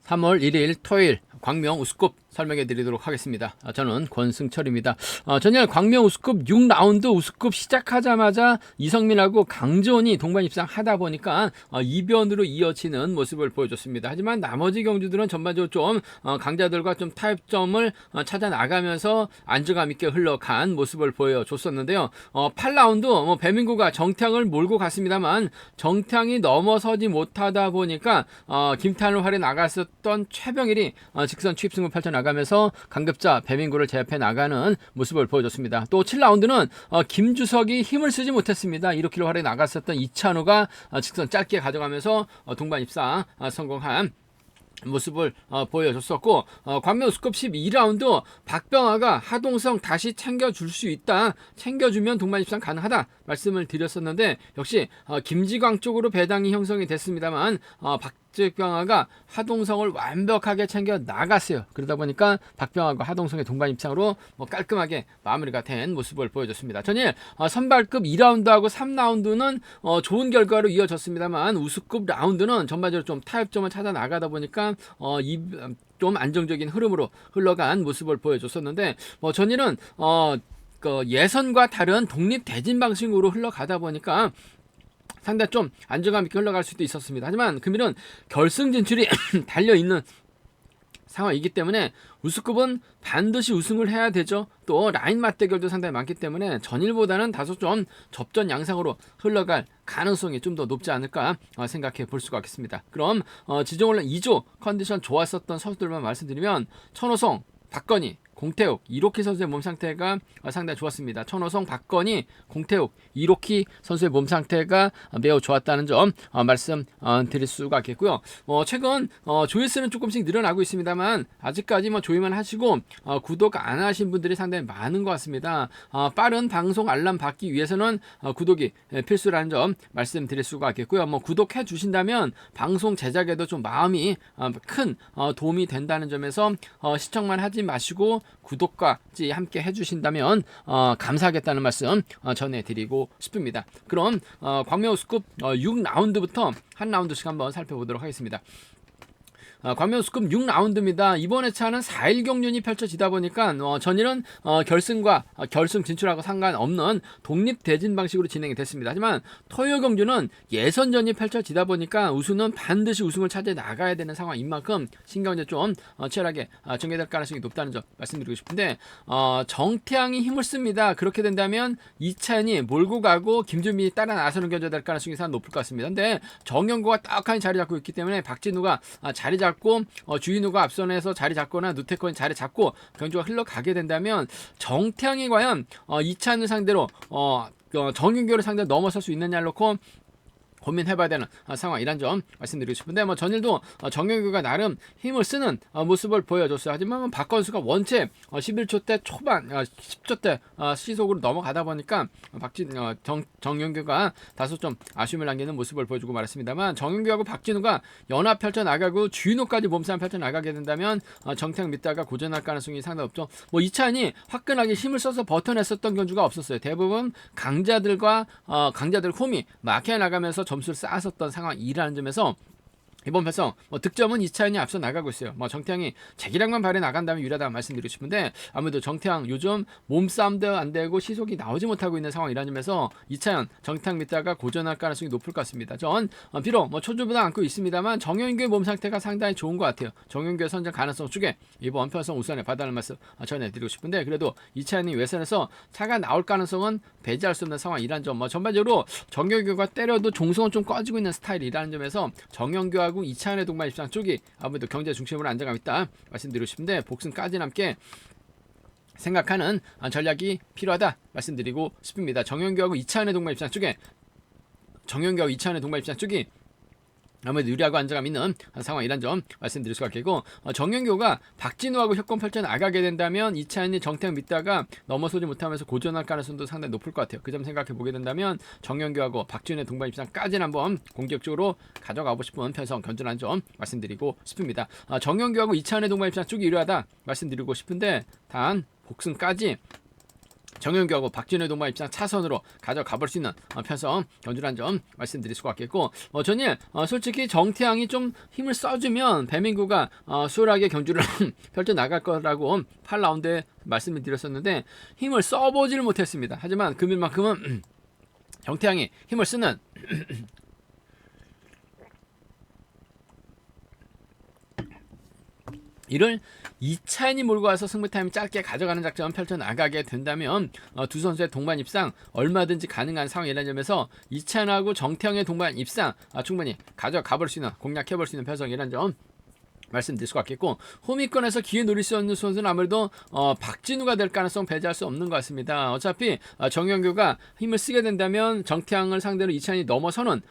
3월 1일 토요일 광명 우스컵 설명해 드리도록 하겠습니다. 저는 권승철입니다. 전일 광명 우스컵 6라운드 우스컵 시작하자마자 이성민하고 강재원이 동반 입상하다 보니까 이변으로 이어지는 모습을 보여줬습니다. 하지만 나머지 경주들은 전반적으로 좀 강자들과 좀 타협점을 찾아 나가면서 안정감 있게 흘러간 모습을 보여줬었는데요. 8라운드 배민구가 정태양을 몰고 갔습니다만 정태양이 넘어서지 못하다 보니까 김탄을 활에 나갔었던 최병일이 직선 추입승을 펼쳐나가면서 강급자 배민구를 제압해 나가는 모습을 보여줬습니다. 또 7라운드는 김주석이 힘을 쓰지 못했습니다. 1km 활에 나갔었던 이찬우가 직선 짧게 가져가면서 동반 입상 성공한 모습을 보여줬었고, 광명 우스컵 12라운드 박병하가 하동성 다시 챙겨줄 수 있다, 챙겨주면 동반 입상 가능하다 말씀을 드렸었는데, 역시 김지광 쪽으로 배당이 형성이 됐습니다만 박병하가 하동성을 완벽하게 챙겨 나갔어요. 그러다 보니까 박병하가 하동성의 동반 입상으로 깔끔하게 마무리가 된 모습을 보여줬습니다. 전일 선발급 2라운드하고 3라운드는 좋은 결과로 이어졌습니다만 우스컵 라운드는 전반적으로 좀 타협점을 찾아 나가다 보니까 좀 안정적인 흐름으로 흘러간 모습을 보여줬었는데, 전일은 예선과 다른 독립 대진 방식으로 흘러가다 보니까 상당히 좀 안정감 있게 흘러갈 수도 있었습니다. 하지만 금일은 결승 진출이 달려있는 상황이기 때문에 우스컵은 반드시 우승을 해야 되죠. 또 라인 맞대결도 상당히 많기 때문에 전일보다는 다소 좀 접전 양상으로 흘러갈 가능성이 좀 더 높지 않을까 생각해 볼 수가 있겠습니다. 그럼 지정훈련 2조 컨디션 좋았었던 선수들만 말씀드리면 천호성, 박건희, 공태욱, 이로키 선수의 몸 상태가 상당히 좋았습니다. 천호성, 박건희, 공태욱, 이로키 선수의 몸 상태가 매우 좋았다는 점 말씀 드릴 수가 있겠고요. 최근 조회수는 조금씩 늘어나고 있습니다만 아직까지 조회만 하시고 구독 안 하신 분들이 상당히 많은 것 같습니다. 빠른 방송 알람 받기 위해서는 구독이 필수라는 점 말씀드릴 수가 있겠고요. 구독해 주신다면 방송 제작에도 좀 마음이 큰 도움이 된다는 점에서 시청만 하지 마시고 구독까지 함께 해주신다면 감사하겠다는 말씀 전해드리고 싶습니다. 그럼 광명 우스컵 6라운드부터 한 라운드씩 한번 살펴보도록 하겠습니다. 광명 우스컵 6라운드입니다. 이번 회차는 4일 경륜이 펼쳐지다 보니까 전일은 결승과 결승 진출하고 상관없는 독립 대진 방식으로 진행이 됐습니다. 하지만 토요 경주는 예선전이 펼쳐지다 보니까 우승은 반드시 우승을 찾아 나가야 되는 상황인 만큼 신경제 좀 치열하게 전개될 가능성이 높다는 점 말씀드리고 싶은데, 정태양이 힘을 씁니다. 그렇게 된다면 이찬이 몰고 가고 김준민이 따라 나서는 견제가 될 가능성이 상당히 높을 것 같습니다. 근데 정영구가 딱하니 자리 잡고 있기 때문에 박진우가 자리 잡고 주인우가 앞선에서 자리 잡거나 누테콘이 자리 잡고 경주가 흘러가게 된다면 정태양이 과연 이찬을 상대로 정윤교를 상대로 넘어설 수 있느냐를 놓고 고민해봐야 되는 상황이란 점 말씀드리고 싶은데, 전일도 정영규가 나름 힘을 쓰는 모습을 보여줬어요. 하지만 박건수가 원체 11초 대 초반 10초 대 시속으로 넘어가다 보니까 정영규가 다소 좀 아쉬움을 남기는 모습을 보여주고 말았습니다만, 정영규하고 박진우가 연합 펼쳐 나가고 주인호까지 몸싸움 펼쳐 나가게 된다면 정태양 믿다가 고전할 가능성이 상당히 없죠. 이찬이 화끈하게 힘을 써서 버텨냈었던 경주가 없었어요. 대부분 강자들과 강자들 홈이 막혀 나가면서 점수를 쌓았었던 상황이라는 점에서 이번 편성 득점은 이차연이 앞서 나가고 있어요. 정태양이 재기량만 발휘 나간다면 유리하다고 말씀드리고 싶은데, 아무래도 정태양 요즘 몸싸움도 안 되고 시속이 나오지 못하고 있는 상황이라는 점에서 이차연, 정태양 밑다가 고전할 가능성이 높을 것 같습니다. 전 비록 초조보다 않고 있습니다만 정영규의 몸 상태가 상당히 좋은 것 같아요. 정영규의 선전 가능성 쪽에 이번 편성 우선에 받아는 말씀 전해드리고 싶은데, 그래도 이차연이 외선에서 차가 나올 가능성은 배제할 수 없는 상황이라는 점, 전반적으로 정영규가 때려도 종성은 좀 꺼지고 있는 스타일이라는 점에서 정영규하고 이차연의 동반 입상 쪽이 아무래도 경제 중심으로 안정감 있다 말씀드리고 싶은데, 복승까지 남게 생각하는 전략이 필요하다 말씀드리고 싶습니다. 정영규하고 이차연의 동반 입상 쪽이 아무래도 유리하고 안정감 있는 상황이란 점 말씀드릴 수가 있겠고, 정영규가 박진우하고 협공 펼쳐 나가게 된다면 이차연이 정태양 믿다가 넘어서지 못하면서 고전할 가능성도 상당히 높을 것 같아요. 그 점 생각해 보게 된다면 정영규하고 박진우의 동반 입상까지는 한번 공격적으로 가져가고 싶은 편성 견전한 점 말씀드리고 싶습니다. 정영규하고 이차연의 동반 입상 쪽이 유리하다 말씀드리고 싶은데, 단 복승까지 정현규하고 박진우의 동반 입장 차선으로 가져가 볼 수 있는 편성 견주란 점 말씀드릴 수가 있겠고, 전일 솔직히 정태양이 좀 힘을 써주면 배민구가 수월하게 견주를 펼쳐 나갈 거라고 8라운드에 말씀을 드렸었는데 힘을 써보지를 못했습니다. 하지만 금일만큼은 정태양이 힘을 쓰는 이를 이찬이 몰고 와서 승부 타임 짧게 가져가는 작전 펼쳐 나가게 된다면 두 선수의 동반 입상 얼마든지 가능한 상황이라는 점에서 이찬하고 정태영의 동반 입상 충분히 가져가 볼 수 있는, 공략해 볼 수 있는 편성이라는 점 말씀드릴 수가 있겠고, 호미권에서 기회 노릴 수 있는 선수는 아무래도 박진우가 될 가능성 배제할 수 없는 것 같습니다. 어차피 정현규가 힘을 쓰게 된다면 정태양을 상대로 이찬이 넘어서는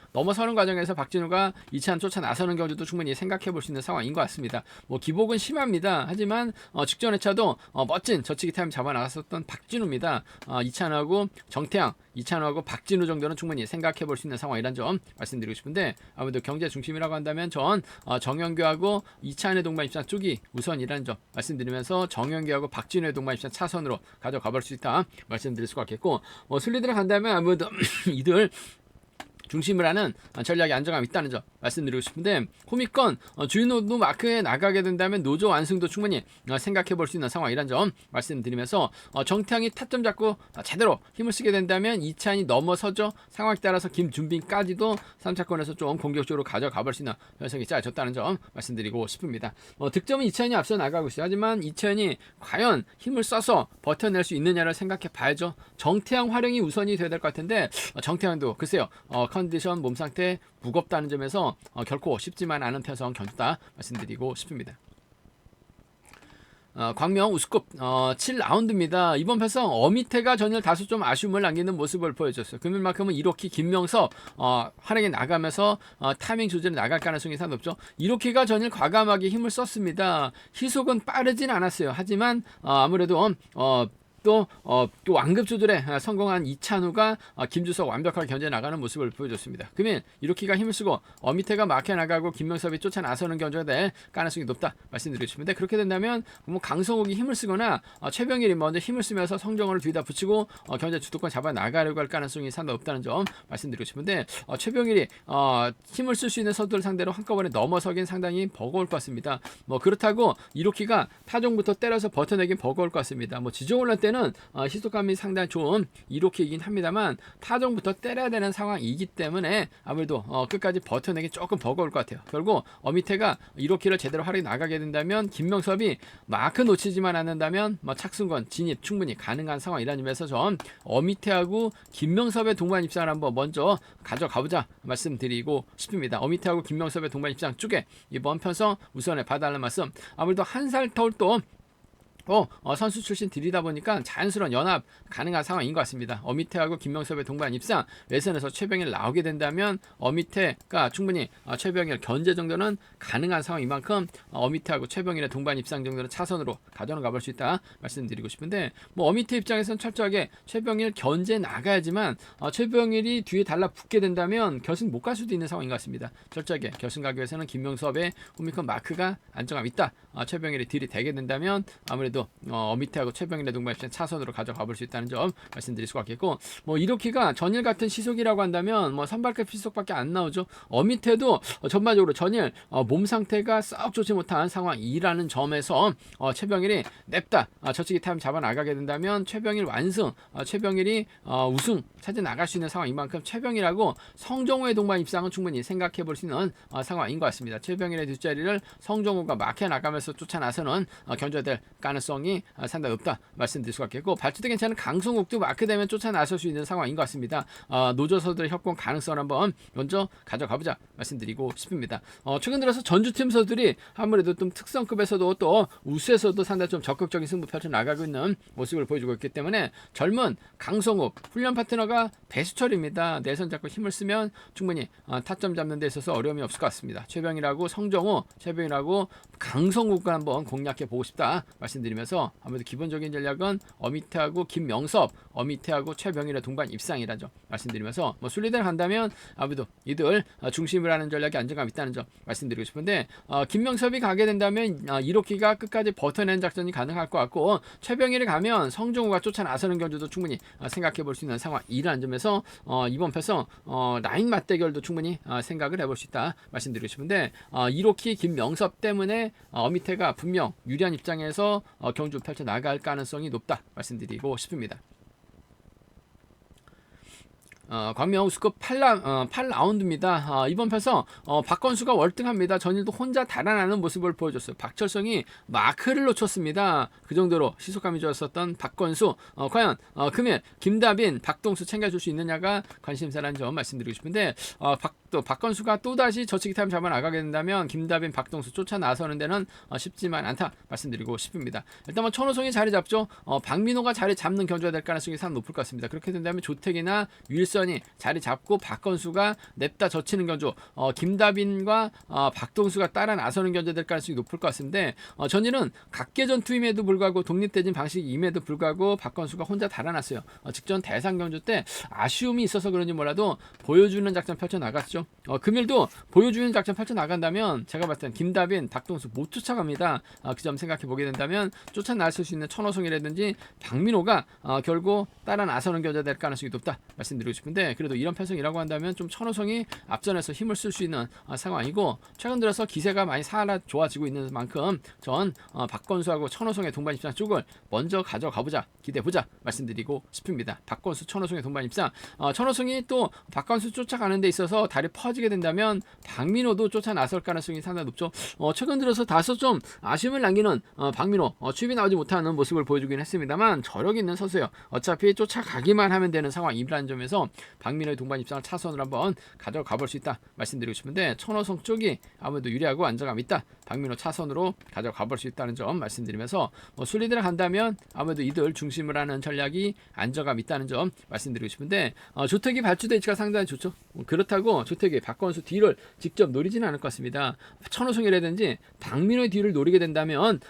과정에서 박진우가 이찬 쫓아 나서는 경우도 충분히 생각해 볼 수 있는 상황인 것 같습니다. 뭐 기복은 심합니다. 하지만 직전 회차도 멋진 저치기 타임 잡아 나갔었던 박진우입니다. 이찬하고 정태양, 이찬호하고 박진우 정도는 충분히 생각해 볼 수 있는 상황이란 점 말씀드리고 싶은데, 아무래도 경제 중심이라고 한다면 전 정현규하고 이찬의 동반 입장 쪽이 우선이라는 점 말씀드리면서 정현규하고 박진우의 동반 입장 차선으로 가져가 볼 수 있다 말씀드릴 수가 있겠고, 슬리드를 간다면 아무래도 이들 중심을 하는 전략의 안정감이 있다는 점 말씀드리고 싶은데, 호미권 주인노도 마크에 나가게 된다면 노조 완승도 충분히 생각해 볼 수 있는 상황이란 점 말씀드리면서, 정태양이 타점 잡고 제대로 힘을 쓰게 된다면 이찬이 넘어서죠. 상황에 따라서 김준빈까지도 3차권에서 좀 공격적으로 가져가 볼 수 있는 현상이 짜졌다는 점 말씀드리고 싶습니다. 득점은 이찬이 앞서 나가고 있어요. 하지만 이찬이 과연 힘을 써서 버텨낼 수 있느냐를 생각해 봐야죠. 정태양 활용이 우선이 돼야 될 것 같은데, 정태양도 글쎄요, 컨디션, 몸 상태 무겁다는 점에서 결코 쉽지만 않은 편성 견주다 말씀드리고 싶습니다. 광명 우스컵 7라운드입니다. 이번 편성 어미태가 전일 다소 좀 아쉬움을 남기는 모습을 보여줬어요. 금일만큼은 이로키 김명섭 활약에 나가면서 타이밍 조절에 나갈 가능성이 상당히 높죠. 이로키가 전일 과감하게 힘을 썼습니다. 희속은 빠르진 않았어요. 하지만 아무래도 또 완급 조절에 성공한 이찬우가 김주석 완벽하게 견제 나가는 모습을 보여줬습니다. 그러면 이로키가 힘을 쓰고 어미태가 막혀 나가고 김명섭이 쫓아 나서는 견제가 될 가능성이 높다 말씀드리고 싶은데, 그렇게 된다면 뭐 강성욱이 힘을 쓰거나 최병일이 먼저 힘을 쓰면서 성정호를 뒤에다 붙이고 견제 주도권 잡아 나가려고 할 가능성이 상당히 높다는 점 말씀드리고 싶은데, 최병일이 힘을 쓸 수 있는 선수들 상대로 한꺼번에 넘어서긴 상당히 버거울 것 같습니다. 뭐 그렇다고 이로키가 타종부터 때려서 버텨내긴 버거울 것 같습니다. 뭐 지종올란 때는 시속감이 상당히 좋은 이로키이긴 합니다만 타종부터 때려야 되는 상황이기 때문에 아무래도 끝까지 버텨내기 조금 버거울 것 같아요. 결국 어미태가 이로키를 제대로 활용해 나가게 된다면 김명섭이 마크 놓치지만 않는다면 착승권 진입 충분히 가능한 상황이라는 점에서 전 어미태하고 김명섭의 동반 입장을 한번 먼저 가져가보자 말씀드리고 싶습니다. 어미태하고 김명섭의 동반 입장 쪽에 이번 편성 우선에 봐달라는 말씀, 아무래도 한 살 터울 또 선수 출신 들이다 보니까 자연스러운 연합 가능한 상황인 것 같습니다. 어미태하고 김명섭의 동반 입상, 외선에서 최병일 나오게 된다면 어미태가 충분히 최병일 견제 정도는 가능한 상황인 만큼 어미태하고 최병일의 동반 입상 정도는 차선으로 가져가 볼 수 있다 말씀드리고 싶은데, 뭐 어미태 입장에서는 철저하게 최병일 견제 나가야지만 최병일이 뒤에 달라붙게 된다면 결승 못 갈 수도 있는 상황인 것 같습니다. 철저하게 결승 가기 위해서는 김명섭의 호미권 마크가 안정감 있다. 최병일이 딜이 되게 된다면 아무래도 어미태하고 최병일의 동반 입장 차선으로 가져가 볼 수 있다는 점 말씀드릴 수가 있겠고, 뭐 이로키가 전일 같은 시속이라고 한다면 선발급 시속밖에 안 나오죠. 어미태도 전반적으로 전일 몸 상태가 썩 좋지 못한 상황이라는 점에서 최병일이 냅다 저치기 타임 잡아 나가게 된다면 최병일 완승, 최병일이 우승 차지 나갈 수 있는 상황인 만큼 최병일하고 성정호의 동반 입상은 충분히 생각해 볼 수 있는 상황인 것 같습니다. 최병일의 뒷자리를 성정호가 막혀 나가면서 쫓아 나서는 견제될 가능성이 상당히 높다 말씀드릴 수가 있겠고, 발주도 괜찮은 강성욱도 마크되면 쫓아 나설 수 있는 상황인 것 같습니다. 노조서들의 협공 가능성을 한번 먼저 가져가보자 말씀드리고 싶습니다. 최근 들어서 전주팀 서들이 아무래도 좀 특성급에서도 또 우수에서도 상당히 좀 적극적인 승부 펼쳐 나가고 있는 모습을 보여주고 있기 때문에 젊은 강성욱 훈련 파트너가 배수철입니다. 내선 잡고 힘을 쓰면 충분히 타점 잡는 데 있어서 어려움이 없을 것 같습니다. 최병일하고 성정호, 최병일하고 강성욱을 한번 공략해 보고 싶다 말씀드립니다. 말씀드리면서 아무래도 기본적인 전략은 어미태하고 김명섭, 어미태하고 최병일의 동반 입상이라죠. 말씀드리면서 뭐 순리대로 간다면 아무래도 이들 중심을 하는 전략이 안정감 있다는 점 말씀드리고 싶은데 김명섭이 가게 된다면 1호기가 끝까지 버텨내는 작전이 가능할 것 같고 최병일이 가면 성종우가 쫓아 나서는 경주도 충분히 생각해 볼 수 있는 상황이라는 점에서 이번 패성 라인 맞대결도 충분히 생각을 해볼 수 있다 말씀드리고 싶은데 1호기 김명섭 때문에 어미태가 분명 유리한 입장에서 경주 펼쳐 나갈 가능성이 높다 말씀드리고 싶습니다. 광명 우스컵 8라운드입니다. 이번 패성 박건수가 월등합니다. 전일도 혼자 달아나는 모습을 보여줬어요. 박철성이 마크를 놓쳤습니다. 그 정도로 시속감이 좋았었던 박건수 과연 금일 김다빈, 박동수 챙겨줄 수 있느냐가 관심사라는 점 말씀드리고 싶은데 박건수가 또다시 저치기 타임 잡아 나가게 된다면 김다빈, 박동수 쫓아 나서는 데는 쉽지만 않다 말씀드리고 싶습니다. 일단 뭐 천호성이 자리 잡죠. 박민호가 자리 잡는 경주가 될 가능성이 상당히 높을 것 같습니다. 그렇게 된다면 조택이나 윌선이 자리 잡고 박건수가 냅다 젖히는 경주, 김다빈과 박동수가 따라 나서는 경주 될 가능성이 높을 것 같은데 전일은 각계전 투임에도 불구하고 독립대진 방식임에도 불구하고 박건수가 혼자 달아났어요. 직전 대상 경주 때 아쉬움이 있어서 그런지 몰라도 보여주는 작전 펼쳐 나갔죠. 금일도 보여주는 작전 펼쳐 나간다면 제가 봤을 땐 김다빈, 박동수 못 쫓아갑니다. 그 점 생각해 보게 된다면 쫓아 나설 수 있는 천호성이라든지 박민호가 결국 따라 나서는 경주가 될 가능성이 높다 말씀드리고 싶은데 그래도 이런 편성이라고 한다면 좀 천호성이 앞전에서 힘을 쓸 수 있는 상황이고 최근 들어서 기세가 많이 좋아지고 있는 만큼 전 박건수하고 천호성의 동반 입상 쪽을 먼저 가져가보자 기대해보자 말씀드리고 싶습니다. 박건수 천호성의 동반 입상 천호성이 또 박건수 쫓아가는 데 있어서 다리 퍼지게 된다면 박민호도 쫓아 나설 가능성이 상당히 높죠. 최근 들어서 다소 좀 아쉬움을 남기는 박민호 취입이 나오지 못하는 모습을 보여주긴 했습니다만 저력 있는 선수예요. 어차피 쫓아가기만 하면 되는 상황이라는 점에서 박민호의 동반 입상을 차선으로 한번 가져가 볼 수 있다 말씀드리고 싶은데 천호성 쪽이 아무래도 유리하고 안정감 있다. 박민호 차선으로 가져가 볼 수 있다는 점 말씀드리면서 순리대로 간다면 아무래도 이들 중심을 하는 전략이 안정감 있다는 점 말씀드리고 싶은데 조택이 발주대 위치가 상당히 좋죠. 그렇다고 조택이 박건수 뒤를 직접 노리지는 않을 것 같습니다. 천호성이라든지 박민호의 뒤를 노리게 된다면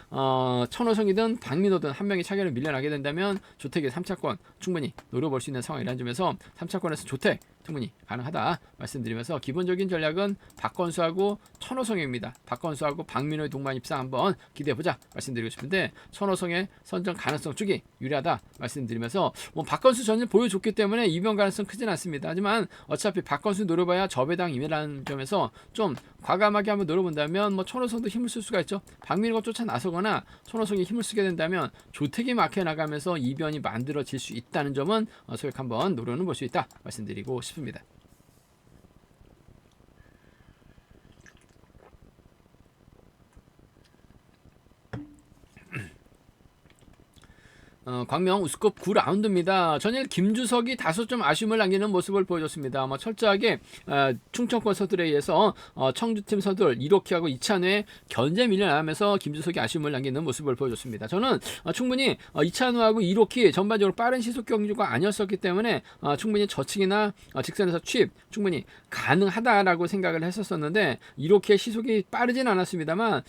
천호성이든 박민호든 한 명이 차기를 밀려나게 된다면 조택의 3차권 충분히 노려볼 수 있는 상황이라는 점에서 3차권에서 조택 충분히 가능하다 말씀드리면서 기본적인 전략은 박건수하고 천호성입니다. 박건수하고 박민호의 동반 입상 한번 기대해보자 말씀드리고 싶은데 천호성의 선정 가능성 쪽이 유리하다 말씀드리면서 박건수 전일 보여줬기 때문에 이변 가능성 크진 않습니다. 하지만 어차피 박건수 노려봐야 저배당임이라는 점에서 좀 과감하게 한번 노려본다면 천호성도 힘을 쓸 수가 있죠. 박민호가 쫓아 나서거나 천호성이 힘을 쓰게 된다면 조택이 막혀 나가면서 이변이 만들어질 수 있다는 점은 소액 한번 노려는 볼 수 있다 말씀드리고 싶습니다. 광명 우스컵 9라운드입니다. 전일 김주석이 다소 좀 아쉬움을 남기는 모습을 보여줬습니다. 철저하게 충청권 서들에 의해서 청주팀 서들 1호키하고 2차뇌에 견제 밀려나면서 김주석이 아쉬움을 남기는 모습을 보여줬습니다. 저는 충분히 2차뇌하고 1호키 전반적으로 빠른 시속 경주가 아니었었기 때문에 충분히 저측이나 직선에서 취입 충분히 가능하다라고 생각을 했었었는데 1호키의 시속이 빠르진 않았습니다만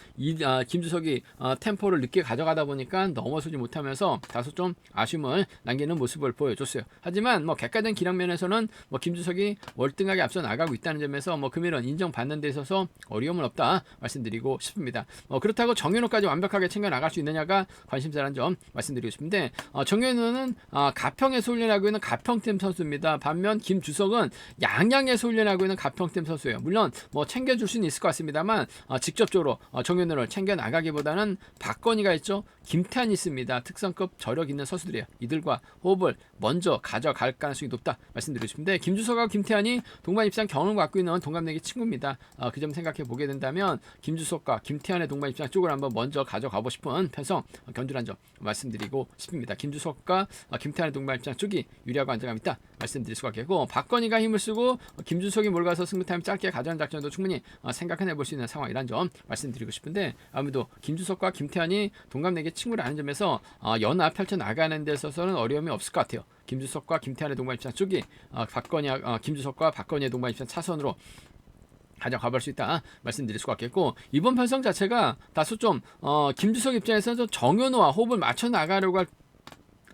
김주석이 템포를 늦게 가져가다 보니까 넘어서지 못하면서 다소 좀 아쉬움을 남기는 모습을 보여줬어요. 하지만 객관적인 기량면에서는 김주석이 월등하게 앞서 나가고 있다는 점에서 금일은 인정받는 데 있어서 어려움은 없다 말씀드리고 싶습니다. 그렇다고 정현우까지 완벽하게 챙겨 나갈 수 있느냐가 관심사라는 점 말씀드리고 싶은데 정현우는 가평에서 훈련하고 있는 가평팀 선수입니다. 반면 김주석은 양양에서 훈련하고 있는 가평팀 선수예요. 물론 챙겨줄 수는 있을 것 같습니다만 직접적으로 정현우를 챙겨 나가기보다는 박건희가 있죠. 김태환이 있습니다. 특성급 저력 있는 선수들이에요. 이들과 호흡을 먼저 가져갈 가능성이 높다 말씀드리고 싶은데 김주석하고 김태환이 동반 입상 경험을 갖고 있는 동갑내기 친구입니다. 그 점 생각해 보게 된다면 김주석과 김태환의 동반 입상 쪽을 한번 먼저 가져가고 싶은 편성 견주란 점 말씀드리고 싶습니다. 김주석과 김태환의 동반 입상 쪽이 유리하고 안정감 있다 말씀드릴 수가 있고 박건희가 힘을 쓰고 김주석이 몰가서 승부 타임 짧게 가져가는 작전도 충분히 생각해 볼 수 있는 상황이란 점 말씀드리고 싶은데 아무래도 김주석과 김태환이 동갑내기 친구라는 점에서 연합 펼쳐 나가는 데 있어서는 어려움이 없을 것 같아요. 김주석과 김태환의 동반 입상 쪽이 김주석과 박건희의 동반 입상 차선으로 가져가 볼 수 있다 말씀드릴 수가 있겠고, 이번 편성 자체가 다소 좀 김주석 입장에서 좀 정현우와 호흡을 맞춰 나가려고 할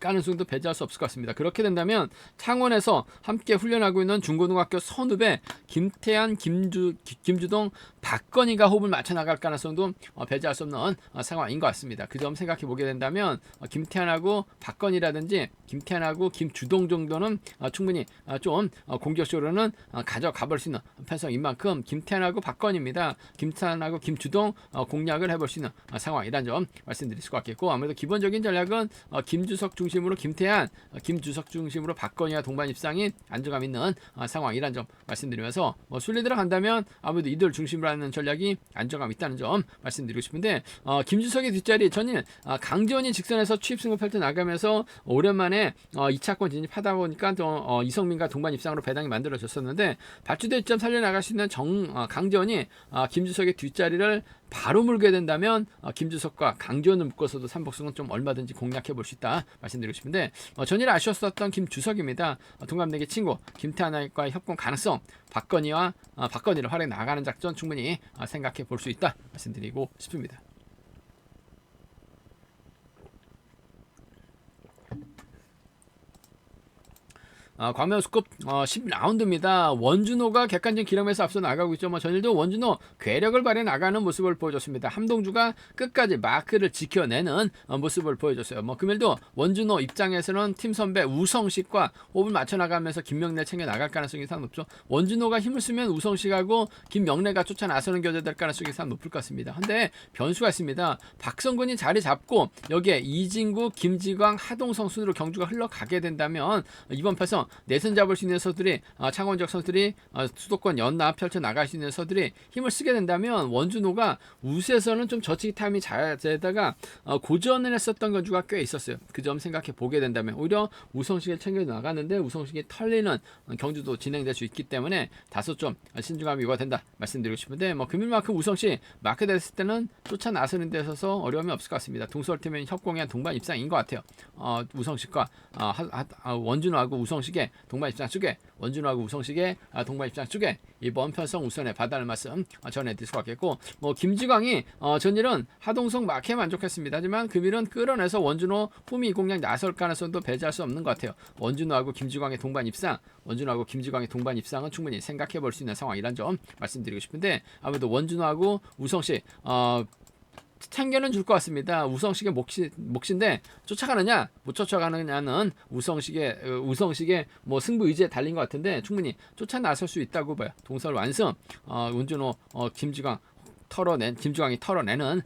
가능성도 배제할 수 없을 것 같습니다. 그렇게 된다면 창원에서 함께 훈련하고 있는 중고등학교 선후배 김태한, 김주동, 박건희가 호흡을 맞춰 나갈 가능성도 배제할 수 없는 상황인 것 같습니다. 그 점 생각해 보게 된다면 김태한하고 박건희라든지 김태한하고 김주동 정도는 충분히 좀 공격적으로는 가져가 볼 수 있는 편성인 만큼 김태한하고 박건희입니다. 김태한하고 김주동 공략을 해볼 수 있는 상황이란 점 말씀드릴 수가 있겠고, 아무래도 기본적인 전략은 김주석 중심으로 김태한, 김주석 중심으로 박건희와 동반 입상인 안정감 있는 상황이란 점 말씀드리면서, 순리 들어간다면 아무래도 이들 중심으로 하는 전략이 안정감 있다는 점 말씀드리고 싶은데, 김주석의 뒷자리 저는 강지원이 직선에서 취입승부 펼쳐 나가면서 오랜만에 2차권 진입하다 보니까 또 이성민과 동반 입상으로 배당이 만들어졌었는데, 발주대 점 살려나갈 수 있는 강지원이 김주석의 뒷자리를 바로 물게 된다면 김주석과 강지원을 묶어서도 삼복승은 좀 얼마든지 공략해 볼 수 있다 말씀드리고 싶은데, 전일 아쉬웠었던 김주석입니다. 동갑내기 친구 김태환과의 협공 가능성, 박건희를 활용해 나가는 작전 충분히 생각해 볼 수 있다 말씀드리고 싶습니다. 광명 우스컵 10라운드입니다. 원준호가 객관적인 기록에서 앞서 나가고 있죠. 전일도 원준호 괴력을 발휘해 나가는 모습을 보여줬습니다. 함동주가 끝까지 마크를 지켜내는 모습을 보여줬어요. 금일도 원준호 입장에서는 팀 선배 우성식과 호흡을 맞춰 나가면서 김명래 챙겨 나갈 가능성이 상당히 높죠. 원준호가 힘을 쓰면 우성식하고 김명래가 쫓아 나서는 교제될 가능성이 상당히 높을 것 같습니다. 근데 변수가 있습니다. 박성근이 자리 잡고 여기에 이진구, 김지광, 하동성 순으로 경주가 흘러가게 된다면 이번 편성 내선 잡을 수 있는 선수들이, 창원적 선수들이 수도권 연합 펼쳐 나갈 수 있는 선수들이 힘을 쓰게 된다면 원준호가 우세에서는 좀 저치기 타임이 잘 되다가 고전을 했었던 경주가 꽤 있었어요. 그 점 생각해 보게 된다면 오히려 우성식을 챙겨 나가는데 우성식이 털리는 경주도 진행될 수 있기 때문에 다소 좀 신중함이 요구된다 말씀드리고 싶은데, 금일만큼 우성식 마크 됐을 때는 쫓아 나서는 데 있어서 어려움이 없을 것 같습니다. 동서팀은 협공의 동반 입상인 것 같아요. 우성식과 원준호하고 우성식의 동반 입상 쪽에, 원준호하고 우성식의 동반 입상 쪽에 이번 편성 우선에 받아낼 말씀 전해드릴 수 있겠고, 김지광이 전일은 하동성 마크에 만족했습니다. 하지만 금일은 끌어내서 원준호 후미 공략 나설 가능성도 배제할 수 없는 것 같아요. 원준호하고 김지광의 동반 입상은 충분히 생각해 볼 수 있는 상황이란 점 말씀드리고 싶은데, 아무래도 원준호하고 우성식 챙겨는 줄 것 같습니다. 우성식의 몫인데 쫓아가느냐 못 쫓아가느냐는 우성식의 승부 의지에 달린 것 같은데 충분히 쫓아 나설 수 있다고 봐요. 동설 완승, 원준호, 김주광이 털어내는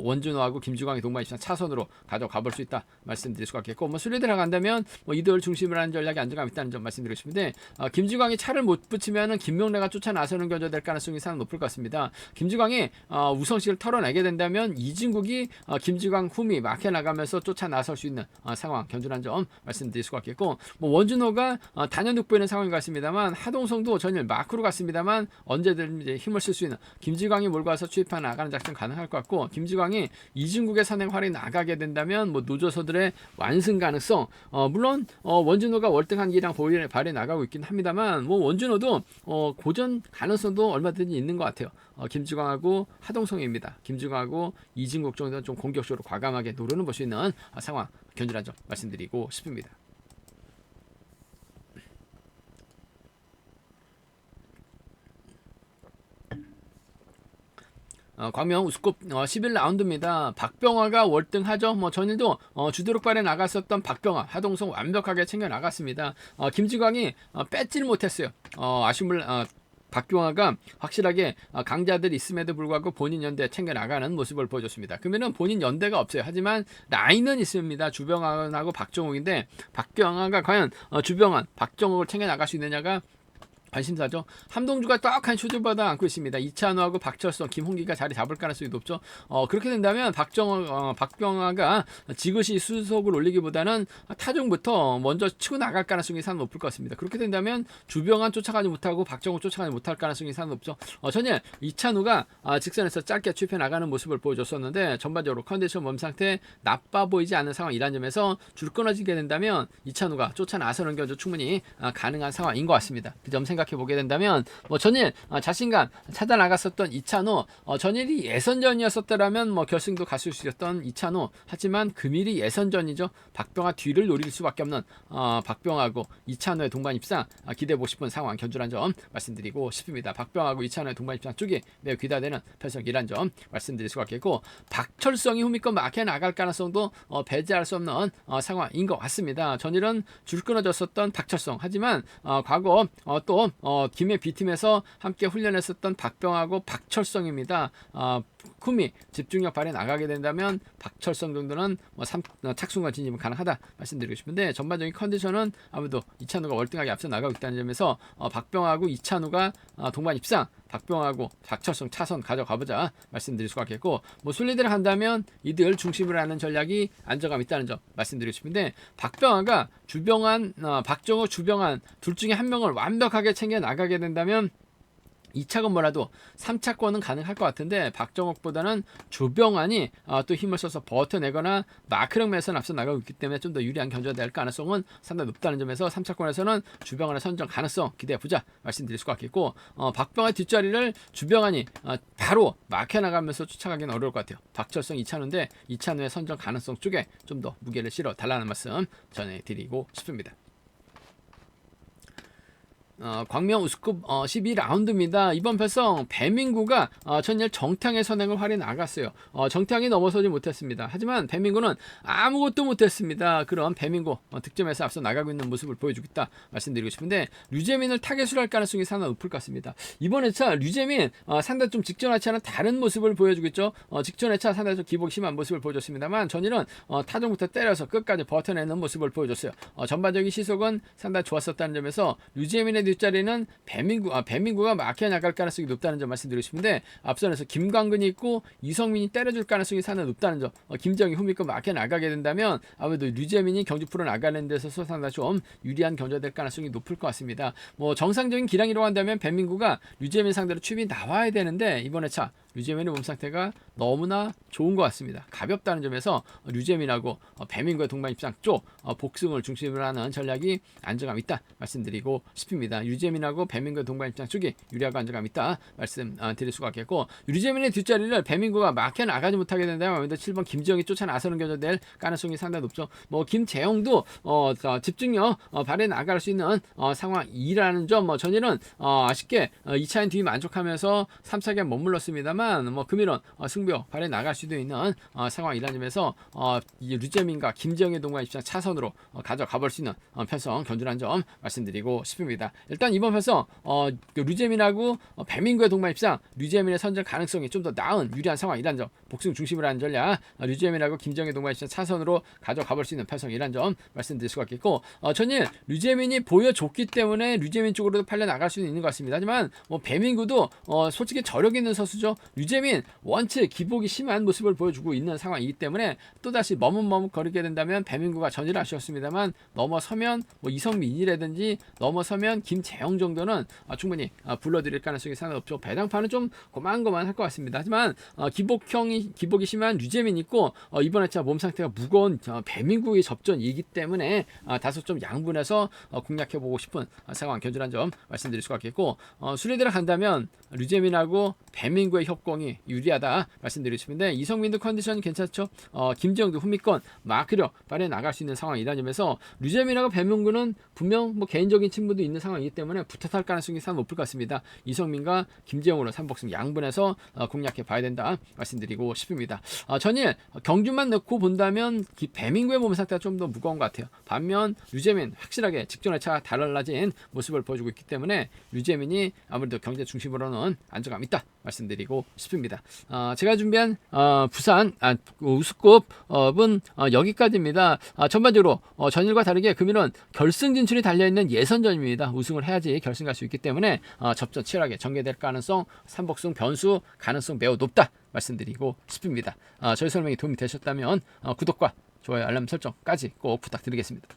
원준호하고 김주광이 동반 입상 차선으로 가져가 볼 수 있다 말씀드릴 수가 있겠고, 순위 들어간다면 이들 중심으로 하는 전략이 안정감 있다는 점 말씀드리고 싶은데, 김주광이 차를 못 붙이면 김명래가 쫓아 나서는 견제될 가능성이 상당히 높을 것 같습니다. 김주광이 우성식을 털어내게 된다면 이진국이 김주광 후미 막혀 나가면서 쫓아 나설 수 있는 상황 견주란 점 말씀드릴 수가 있겠고, 원준호가 단연 돋보이는 상황인 것 같습니다만, 하동성도 전일 마크로 갔습니다만 언제든 힘을 쓸 수 있는 김주광이 몰고 와서 취입해 나가는 작전 가능할 것 같고, 김지광이 이진국의 선행 활이 나가게 된다면 노조서들의 완승 가능성, 물론 원준호가 월등한 기량 발휘 나가고 있긴 합니다만 원준호도 고전 가능성도 얼마든지 있는 것 같아요. 김지광하고 하동성입니다. 김지광하고 이진국 정도는 좀 공격적으로 과감하게 노려는 볼 수 있는 상황 견주란 점 말씀드리고 싶습니다. 광명 우스컵 11라운드입니다. 박병화가 월등하죠. 전일도 주도력발에 나갔었던 박병화, 하동성 완벽하게 챙겨 나갔습니다. 김지광이 뺏지를 못했어요. 아쉬움을 박병화가 확실하게 강자들이 있음에도 불구하고 본인 연대 챙겨 나가는 모습을 보여줬습니다. 그러면은 본인 연대가 없어요. 하지만 라인은 있습니다. 주병환하고 박정욱인데, 박병화가 과연 주병환, 박정욱을 챙겨 나갈 수 있느냐가 관심사죠. 함동주가 떡한 수준보다 안고 있습니다. 이찬호하고 박철성, 김홍기가 자리 잡을 가능성이 높죠. 그렇게 된다면 박병화가 지그시 수속을 올리기보다는 타종부터 먼저 치고 나갈 가능성이 상당히 높을 것 같습니다. 그렇게 된다면 주병환 쫓아가지 못하고 박정욱 쫓아가지 못할 가능성이 상당히 높죠. 전일 이찬호가 직선에서 짧게 취입해 나가는 모습을 보여줬었는데, 전반적으로 컨디션 몸 상태 나빠 보이지 않는 상황이라는 점에서 줄 끊어지게 된다면 이찬호가 쫓아 나서는 견주 충분히 가능한 상황인 것 같습니다. 그 점 생각 생각해 보게 된다면 뭐 전일 자신감 찾아 나갔었던 이찬호, 전일이 예선전이었었더라면 뭐 결승도 갔을 수 있었던 이찬호. 하지만 금일이 예선전이죠. 박병하 뒤를 노릴 수밖에 없는 박병하고 이찬호의 동반 입상 기대해 보고 싶은 상황 견주란 점 말씀드리고 싶습니다. 박병하고 이찬호의 동반 입상 쪽이 매우 기대되는 편성이란 점 말씀드릴 수가 있겠고, 박철성이 후미권 막혀 나갈 가능성도 배제할 수 없는 상황인 것 같습니다. 전일은 줄 끊어졌었던 박철성, 하지만 과거 또 김해 B팀에서 함께 훈련했었던 박병하고 박철성입니다. 후미 집중력 발휘 나가게 된다면 박철성 정도는 착순과 진입은 가능하다 말씀드리고 싶은데, 전반적인 컨디션은 아무래도 이찬우가 월등하게 앞서 나가고 있다는 점에서 박병하고 이찬우가 동반 입상, 박병하고 박철성 차선 가져가보자 말씀드릴 수가 있겠고, 뭐 순리대로 한다면 이들 중심으로 하는 전략이 안정감 있다는 점 말씀드리고 싶은데, 박병하가 주병한, 박정호, 주병한 둘 중에 한 명을 완벽하게 챙겨 나가게 된다면 2차건 뭐라도 3차권은 가능할 것 같은데, 박정옥보다는 주병환이 또 힘을 써서 버텨내거나 마크력 매선 앞서 나가고 있기 때문에 좀 더 유리한 견제가 될 가능성은 상당히 높다는 점에서 3차권에서는 주병환의 선정 가능성 기대해보자 말씀드릴 수가 있겠고, 박병환 뒷자리를 주병환이 바로 막혀나가면서 쫓아가기는 어려울 것 같아요. 박철성, 이찬우인데 이찬우의 선정 가능성 쪽에 좀 더 무게를 실어 달라는 말씀 전해드리고 싶습니다. 광명 우스컵 12라운드입니다. 이번 편성 배민구가 전일 정탕의 선행을 활이 나갔어요. 정탕이 넘어서지 못했습니다. 하지만 배민구는 아무것도 못했습니다. 그런 배민구 득점에서 앞서 나가고 있는 모습을 보여주고 있다 말씀드리고 싶은데, 류재민을 타겟으로 할 가능성이 상당히 높을 것 같습니다. 이번 회차 류재민 상당히 좀 직전 회차는 다른 모습을 보여주고 있죠. 직전 회차 상당히 좀 기복이 심한 모습을 보여줬습니다만, 전일은 타점부터 때려서 끝까지 버텨내는 모습을 보여줬어요. 전반적인 시속은 상당히 좋았었다는 점에서 류재민의 뒷자리는 배민구가 막혀 나갈 가능성이 높다는 점 말씀드리고 싶은데, 앞선에서 김광근이 있고 이성민이 때려줄 가능성이 상당히 높다는 점, 김정희 후미권 막혀 나가게 된다면 아무래도 류재민이 경주 프로 나가는 데서 상당히 좀 유리한 견제될 가능성이 높을 것 같습니다. 뭐 정상적인 기량이라고 한다면 배민구가 류재민 상대로 춤이 나와야 되는데, 이번 회차 류재민의 몸 상태가 너무나 좋은 것 같습니다. 가볍다는 점에서 류재민하고 배민구의 동반 입상 쪽 복승을 중심으로 하는 전략이 안정감 있다 말씀드리고 싶습니다. 류재민하고 배민구의 동반 입상 쪽이 유리하고 안정감 있다 말씀드릴 수가 있겠고, 류재민의 뒷자리를 배민구가 막혀 나가지 못하게 된다면 아무래도 7번 김지영이 쫓아 나서는 견제될 가능성이 상당히 높죠. 뭐 김재영도 집중력 발휘 나갈 수 있는 상황이라는 점, 전일은 아쉽게 2차인 뒤 만족하면서 3차기에 머물렀습니다만, 뭐 금일은 승부 발휘 나갈 수도 있는 상황이라는 점에서 류재민과 김정의 동반 입장 차선으로 가져가 볼 수 있는 편성 견주란 점 말씀드리고 싶습니다. 일단 이번 편성 류재민하고 배민구의 동반 입상, 류재민의 선정 가능성이 좀 더 나은 유리한 상황이라는 점, 복승 중심으로 하는 전략 류재민하고 김정의 동반 입상 차선으로 가져가 볼 수 있는 편성이라는 점 말씀드릴 수가 있겠고, 전일 류재민이 보여줬기 때문에 류재민 쪽으로도 팔려 나갈 수는 있는 것 같습니다. 하지만 뭐 배민구도 솔직히 저력 있는 선수죠. 류재민 원체 기복이 심한 모습을 보여주고 있는 상황이기 때문에 또다시 머뭇머뭇거리게 된다면 배민구가 전일 아쉬웠습니다만, 넘어서면 뭐 이성민이라든지 넘어서면 김재영 정도는 충분히 불러드릴 가능성이 상당히 높죠. 배당판은 좀 고만고만할 것 같습니다. 하지만 기복이 심한 류재민 있고 이번 회차 몸 상태가 무거운 배민구의 접전이기 때문에 다소 좀 양분해서 공략해보고 싶은 상황 견주란 점 말씀드릴 수가 있겠고, 순위대로 간다면 류재민하고 배민구의 협공이 유리하다 말씀드리고 싶은데, 이성민도 컨디션이 괜찮죠. 김정도 후미권 마크력 발휘해 나갈 수 있는 상황이라는 점에서 류재민하고 배민구는 분명 뭐 개인적인 친분도 있는 상황이기 때문에 붙어 탈 가능성이 상당히 높을 것 같습니다. 이성민과 김재영으로 3복승 양분해서 공략해 봐야 된다 말씀드리고 싶습니다. 전일 경주만 넣고 본다면 배민구의 몸 상태가 좀 더 무거운 것 같아요. 반면 류재민 확실하게 직전 회차가 달라진 모습을 보여주고 있기 때문에 류재민이 아무래도 경제 중심으로는 안정감 있다 말씀드리고 싶습니다. 제가 준비한 부산 우스컵은 여기까지입니다. 전반적으로 전일과 다르게 금일은 결승 진출이 달려있는 예선전입니다. 우승을 해야지 결승 갈 수 있기 때문에 접전 치열하게 전개될 가능성, 3복승 변수 가능성 매우 높다 말씀드리고 싶습니다. 저희 설명이 도움이 되셨다면 구독과 좋아요, 알람 설정까지 꼭 부탁드리겠습니다.